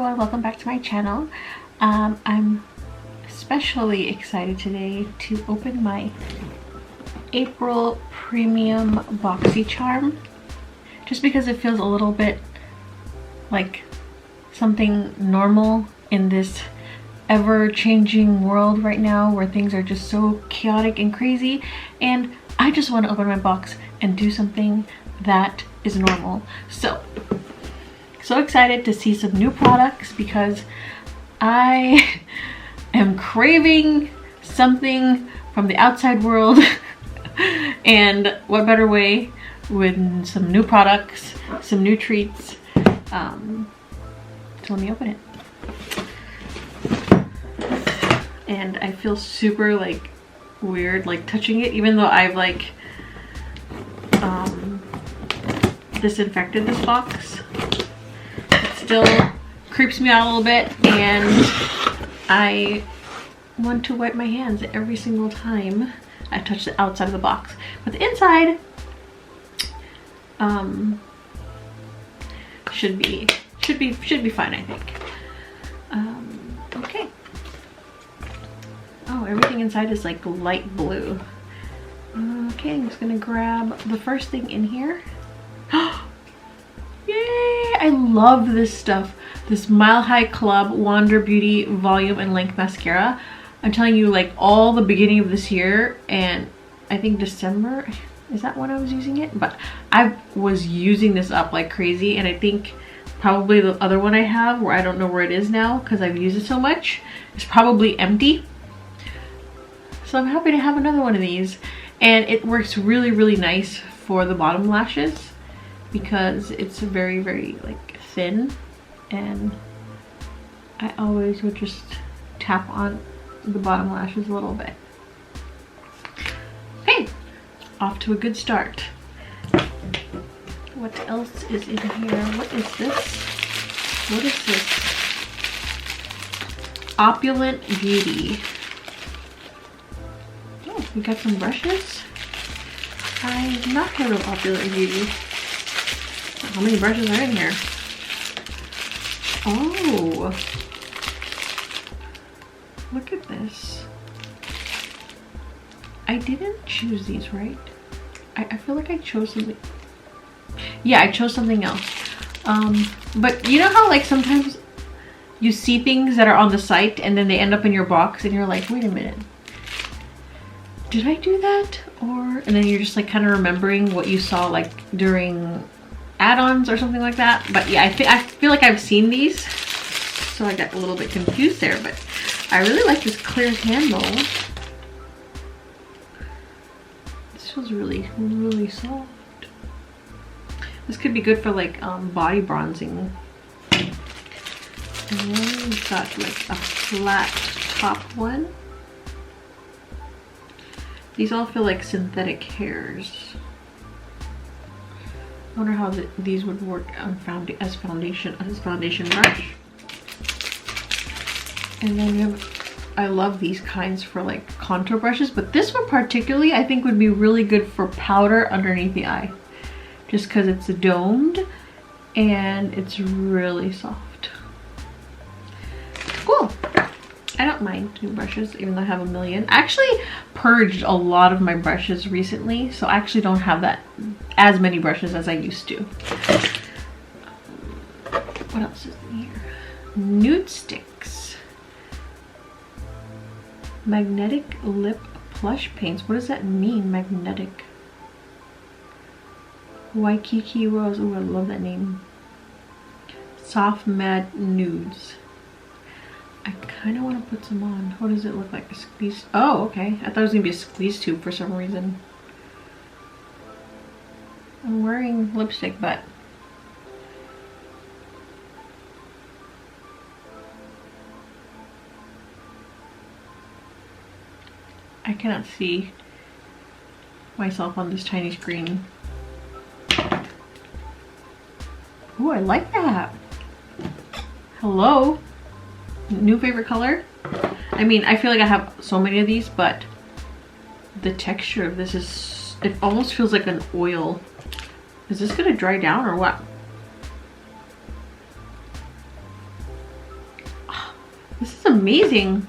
and welcome back to my channel. I'm especially excited today to open my April Premium Boxycharm, just because it feels a little bit like something normal in this ever-changing world right now where things are just so chaotic and crazy, and I just want to open my box and do something that is normal. So excited to see some new products because I am craving something from the outside world and what better way with some new products, some new treats. So let me open it. And I feel super like weird like touching it, even though I've like disinfected this box. Still creeps me out a little bit, and I want to wipe my hands every single time I touch the outside of the box. But the inside should be fine, I think. Okay. Oh, everything inside is like light blue. Okay, I'm just gonna grab the first thing in here. Yay! I love this stuff. This Mile High Club Wander Beauty Volume and Length Mascara. I'm telling you, like all the beginning of this year, and I think December, is that when I was using it? But I was using this up like crazy, and I think probably the other one I have, where I don't know where it is now because I've used it so much, is probably empty. So I'm happy to have another one of these, and it works really, really nice for the bottom lashes, because it's very, very like thin, and I always would just tap on the bottom lashes a little bit. Okay, off to a good start. What else is in here? What is this? What is this? Opulent Beauty. Oh, we got some brushes. I've not heard of Opulent Beauty. How many brushes are in here? Oh, look at this. I didn't choose these, right? I feel like I chose something. Yeah, I chose something else. But you know how like sometimes you see things that are on the site and then they end up in your box and you're like, wait a minute, did I do that? Or, and then you're just like kind of remembering what you saw like during add-ons or something like that. But yeah, I feel like I've seen these, so I got a little bit confused there. But I really like this clear handle. This feels really, really soft. This could be good for like body bronzing. And then we've got like a flat top one. These all feel like synthetic hairs. I wonder how these would work on as foundation brush. And then we have, I love these kinds for like contour brushes, but this one particularly I think would be really good for powder underneath the eye, just because it's domed and it's really soft. Cool. I don't mind new brushes, even though I have a million. I actually purged a lot of my brushes recently, so I actually don't have as many brushes as I used to. What else is in here? Nude sticks. Magnetic lip plush paints. What does that mean, magnetic? Waikiki Rose. Oh, I love that name. Soft matte nudes. I kind of want to put some on. What does it look like? A squeeze? Oh, okay. I thought it was going to be a squeeze tube for some reason. I'm wearing lipstick, but I cannot see myself on this tiny screen. Ooh, I like that. Hello. New favorite color. I mean, I feel like I have so many of these, but the texture of this is, it almost feels like an oil. Is this gonna dry down or what? This is amazing.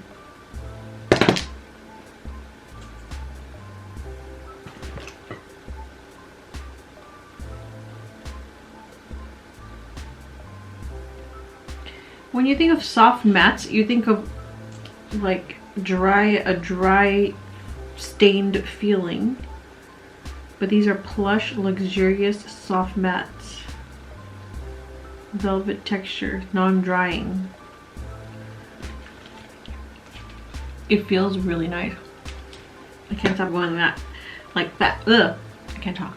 When you think of soft mattes, you think of like a dry stained feeling. But these are plush, luxurious, soft mattes. Velvet texture, non-drying. It feels really nice. I can't stop going like that. Ugh, I can't talk.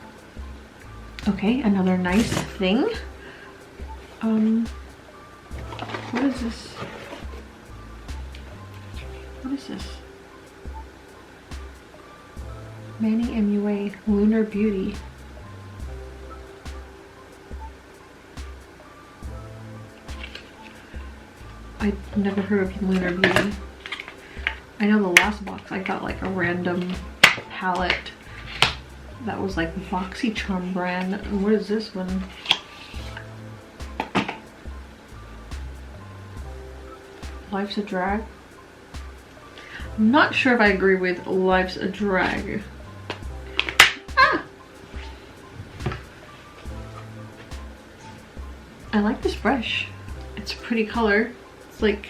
Okay, another nice thing. What is this? What is this? Manny MUA Lunar Beauty. I've never heard of Lunar Beauty. I know the last box I got like a random palette that was like Boxycharm brand. And what is this one? Life's a Drag. I'm not sure if I agree with Life's a Drag. Ah! I like this brush. It's a pretty color. It's like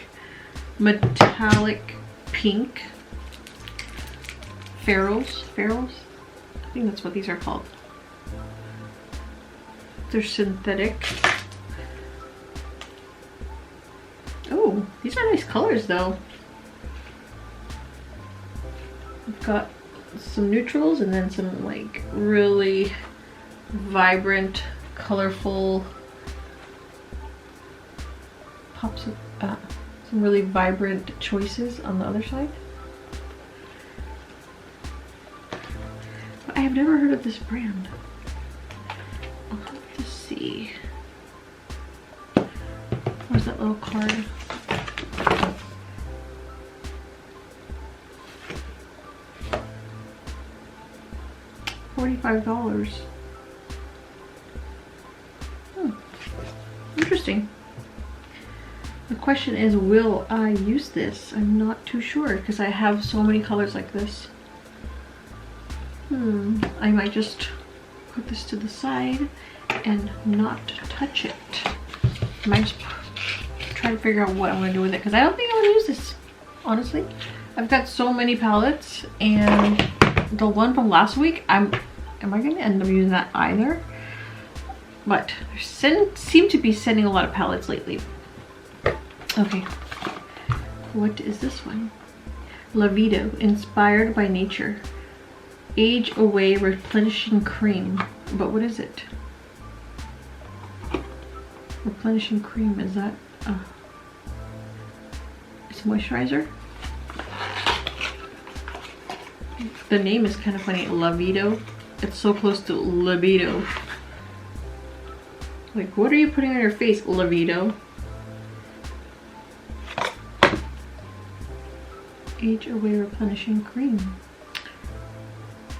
metallic pink. Ferrules? I think that's what these are called. They're synthetic. Oh, these are nice colors though. I've got some neutrals and then some like really vibrant, colorful pops of some really vibrant choices on the other side. But I have never heard of this brand. I'll have to see. Where's that little card? $45. Interesting. The question is, will I use this? I'm not too sure because I have so many colors like this. I might just put this to the side and not touch it. I might just try to figure out what I'm going to do with it because I don't think I'm going to use this, honestly. I've got so many palettes, and the one from last week, am I going to end up using that either? But seem to be sending a lot of palettes lately. Okay, what is this one? Lavito, inspired by nature. Age Away Replenishing Cream. But what is it? Replenishing cream, is that it's moisturizer? The name is kind of funny, Lavito. It's so close to libido. Like, what are you putting on your face, Lavito? Age Away Replenishing Cream.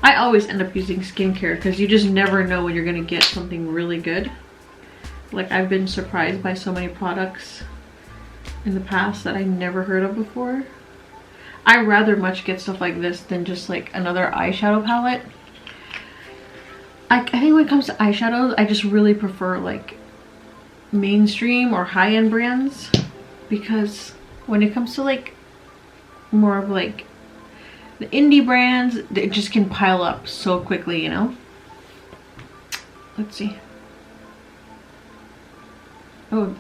I always end up using skincare because you just never know when you're gonna get something really good. Like, I've been surprised by so many products in the past that I never heard of before. I rather much get stuff like this than just like another eyeshadow palette. I think when it comes to eyeshadows, I just really prefer like mainstream or high-end brands, because when it comes to like more of like the indie brands, they just can pile up so quickly, you know? Let's see. Oh,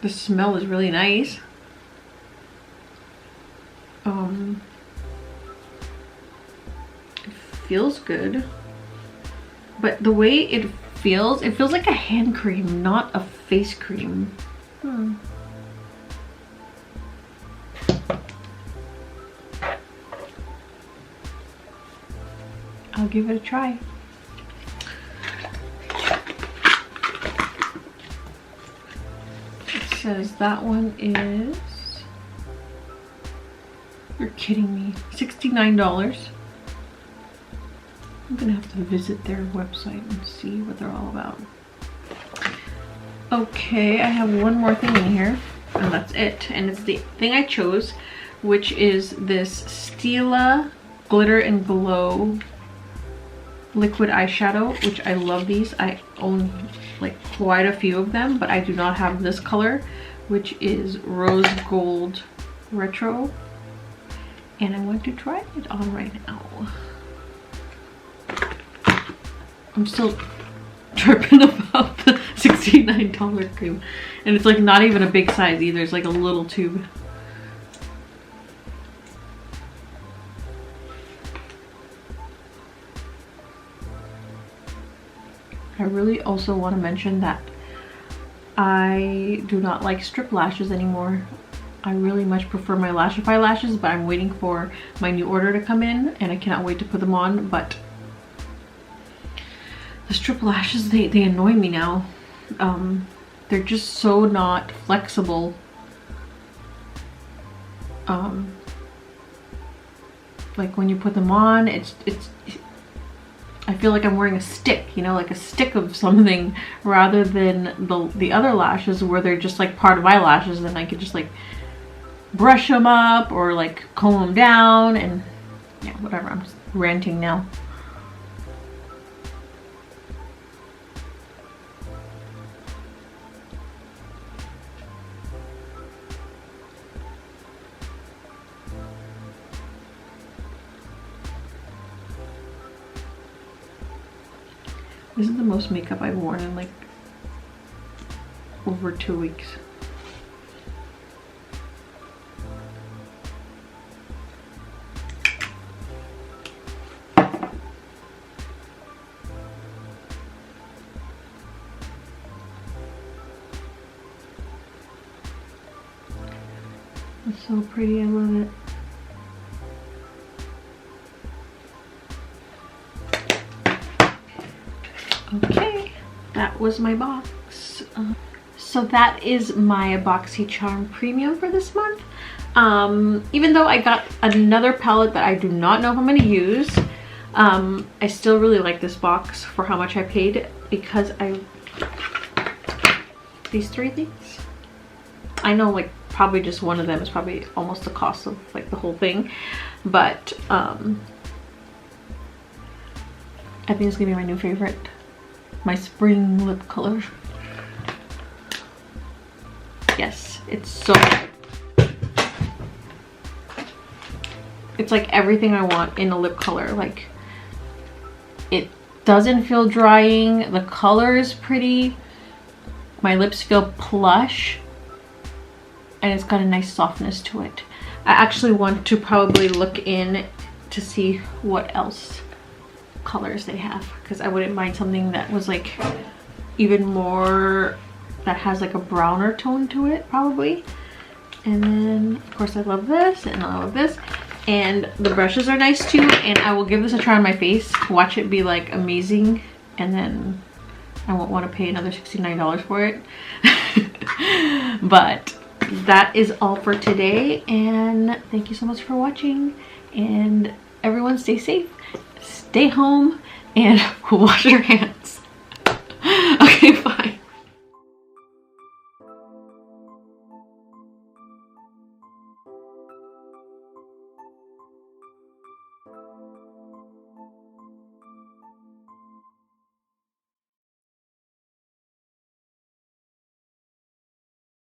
the smell is really nice. It feels good. But the way it feels like a hand cream, not a face cream. I'll give it a try. It says that one is, you're kidding me, $69. I'm gonna have to visit their website and see what they're all about. Okay, I have one more thing in here. and that's it. And it's the thing I chose, which is this Stila Glitter and Glow liquid eyeshadow, which I love these. I own like quite a few of them, but I do not have this color, which is Rose Gold Retro. And I want to try it on right now. I'm still tripping about the $69 cream. And it's like not even a big size either. It's like a little tube. I really also want to mention that I do not like strip lashes anymore. I really much prefer my Lashify lashes, but I'm waiting for my new order to come in and I cannot wait to put them on. But the strip lashes, they annoy me now. They're just so not flexible. Like when you put them on, it's I feel like I'm wearing a stick, you know, like a stick of something, rather than the other lashes where they're just like part of my lashes and I could just like brush them up or like comb them down and yeah, whatever. I'm just ranting now. This is the most makeup I've worn in like over 2 weeks. It's so pretty, I love it. Okay, that was my box. So that is my Boxycharm Premium for this month. Even though I got another palette that I do not know if I'm going to use, I still really like this box for how much I paid, because these 3 things, I know like probably just one of them is probably almost the cost of like the whole thing, but I think it's gonna be my new favorite. My spring lip color. Yes, it's so good. It's like everything I want in a lip color. Like, it doesn't feel drying. The color is pretty. My lips feel plush. And it's got a nice softness to it. I actually want to probably look in to see what else colors they have, because I wouldn't mind something that was like even more, that has like a browner tone to it probably. And then of course I love this and I love this, and the brushes are nice too, and I will give this a try on my face, watch it be like amazing, and then I won't want to pay another $69 for it. But that is all for today, and thank you so much for watching, and everyone stay safe, stay home, and wash your hands. Okay, bye.